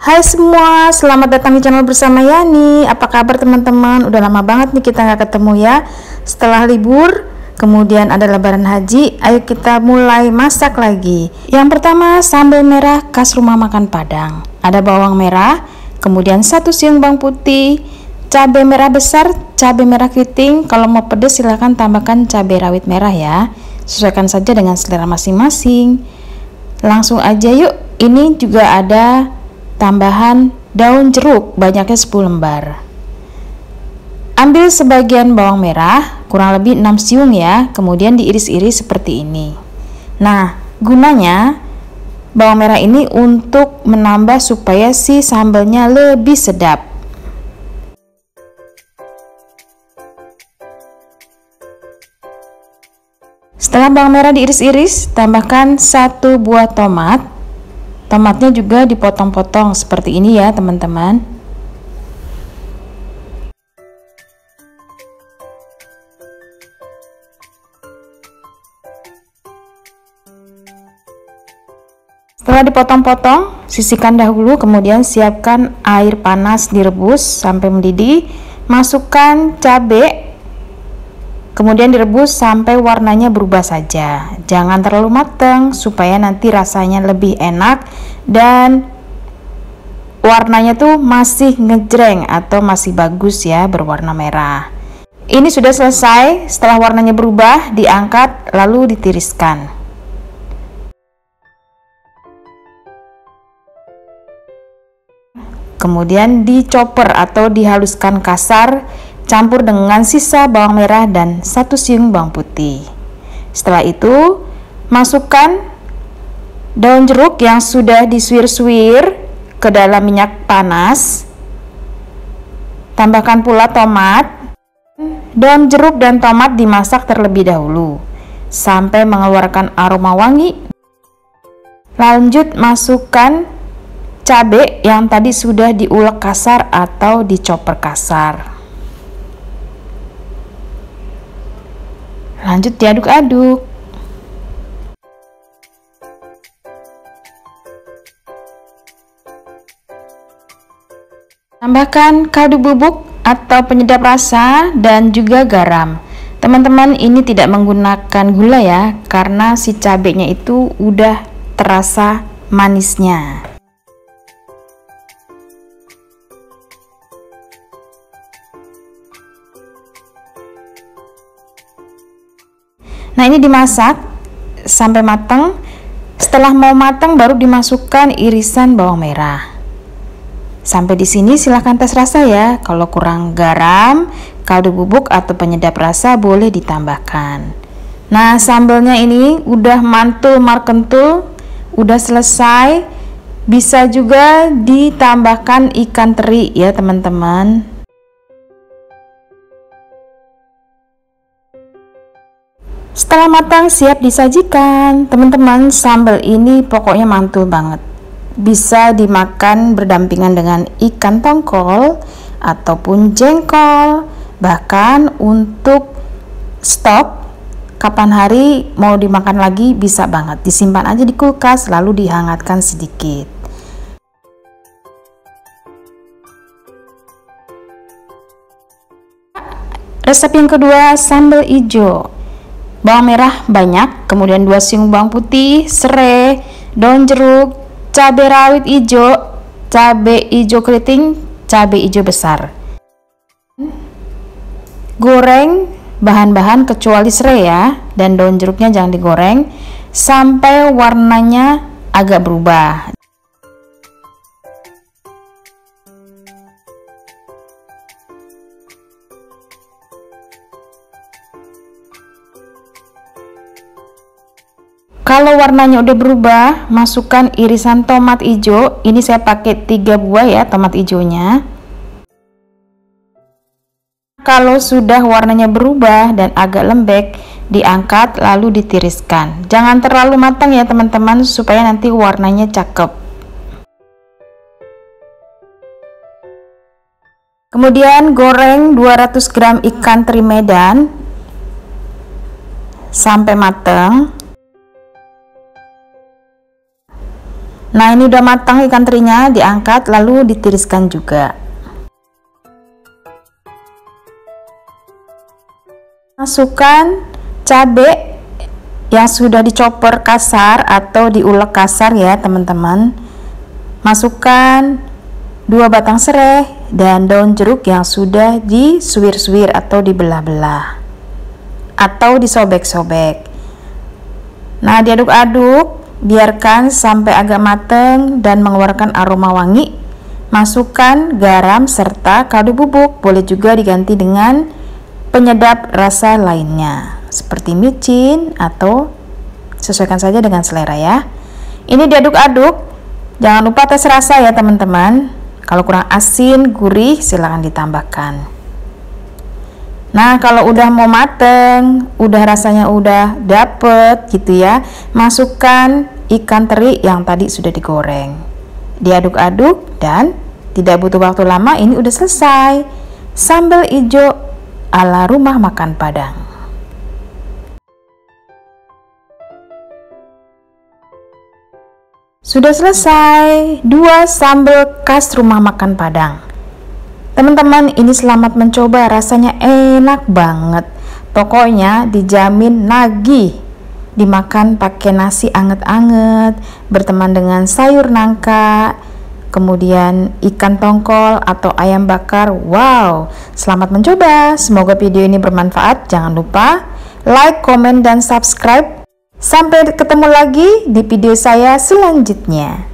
Hai semua, selamat datang di channel bersama Yani. Apa kabar teman-teman? Udah lama banget nih kita nggak ketemu ya. Setelah libur, kemudian ada lebaran haji, ayo kita mulai masak lagi. Yang pertama, sambal merah khas rumah makan Padang. Ada bawang merah, kemudian 1 siung bawang putih, cabai merah besar, cabai merah keriting. Kalau mau pedas silahkan tambahkan cabai rawit merah ya. Sesuaikan saja dengan selera masing-masing. Langsung aja yuk. Ini juga ada tambahan daun jeruk, banyaknya 10 lembar. Ambil sebagian bawang merah, kurang lebih 6 siung ya, kemudian diiris-iris seperti ini. Nah, gunanya bawang merah ini untuk menambah supaya si sambalnya lebih sedap. Setelah bawang merah diiris-iris, tambahkan 1 buah tomat. Tomatnya juga dipotong-potong seperti ini ya teman-teman. Setelah dipotong-potong, sisihkan dahulu, kemudian siapkan air panas direbus sampai mendidih. Masukkan cabai, kemudian direbus sampai warnanya berubah saja. Jangan terlalu matang supaya nanti rasanya lebih enak dan warnanya tuh masih ngejreng atau masih bagus ya, berwarna merah. Ini sudah selesai. Setelah warnanya berubah, diangkat lalu ditiriskan. Kemudian dicoper atau dihaluskan kasar, campur dengan sisa bawang merah dan 1 siung bawang putih. Setelah itu, masukkan daun jeruk yang sudah disuir-suir ke dalam minyak panas. Tambahkan pula tomat. Daun jeruk dan tomat dimasak terlebih dahulu sampai mengeluarkan aroma wangi. Lanjut masukkan cabai yang tadi sudah diulek kasar atau dicoper kasar. Lanjut diaduk-aduk. Tambahkan kaldu bubuk atau penyedap rasa dan juga garam. Teman-teman, ini tidak menggunakan gula ya, karena si cabenya itu udah terasa manisnya. Nah, ini dimasak sampai matang. Setelah mau matang baru dimasukkan irisan bawang merah. Sampai di sini silahkan tes rasa ya. Kalau kurang garam, kaldu bubuk atau penyedap rasa boleh ditambahkan. Nah, sambalnya ini udah mantul markentul, udah selesai. Bisa juga ditambahkan ikan teri ya teman-teman. Setelah matang siap disajikan. Teman-teman, sambal ini pokoknya mantul banget. Bisa dimakan berdampingan dengan ikan tongkol ataupun jengkol. Bahkan untuk stok kapan hari mau dimakan lagi bisa banget. Disimpan aja di kulkas lalu dihangatkan sedikit. Resep yang kedua, sambal ijo. Bawang merah banyak, kemudian 2 siung bawang putih, serai, daun jeruk, cabai rawit hijau, cabai hijau keriting, cabai hijau besar. Goreng bahan-bahan kecuali serai ya, dan daun jeruknya jangan digoreng sampai warnanya agak berubah. Kalau warnanya udah berubah, masukkan irisan tomat hijau. Ini saya pakai 3 buah ya tomat hijaunya. Kalau sudah warnanya berubah dan agak lembek, diangkat lalu ditiriskan. Jangan terlalu matang ya teman-teman, supaya nanti warnanya cakep. Kemudian goreng 200 gram ikan teri Medan sampai matang. Nah, ini udah matang ikan terinya, diangkat lalu ditiriskan juga. Masukkan cabai yang sudah dicopper kasar atau diulek kasar ya teman-teman. Masukkan 2 batang serai dan daun jeruk yang sudah disuir-suir atau dibelah-belah atau disobek-sobek. Nah, diaduk-aduk, biarkan sampai agak matang dan mengeluarkan aroma wangi. Masukkan garam serta kaldu bubuk, boleh juga diganti dengan penyedap rasa lainnya seperti micin atau sesuaikan saja dengan selera ya. Ini diaduk-aduk, jangan lupa tes rasa ya teman-teman. Kalau kurang asin, gurih silahkan ditambahkan. Nah, kalau udah mau mateng, udah rasanya udah dapet gitu ya, masukkan ikan teri yang tadi sudah digoreng. Diaduk-aduk dan tidak butuh waktu lama, ini udah selesai. Sambal ijo ala rumah makan Padang. Sudah selesai 2 sambal khas rumah makan Padang. Teman-teman, ini selamat mencoba, rasanya enak banget. Pokoknya dijamin nagih. Dimakan pakai nasi anget-anget, berteman dengan sayur nangka, kemudian ikan tongkol atau ayam bakar. Wow, selamat mencoba. Semoga video ini bermanfaat. Jangan lupa like, komen, dan subscribe. Sampai ketemu lagi di video saya selanjutnya.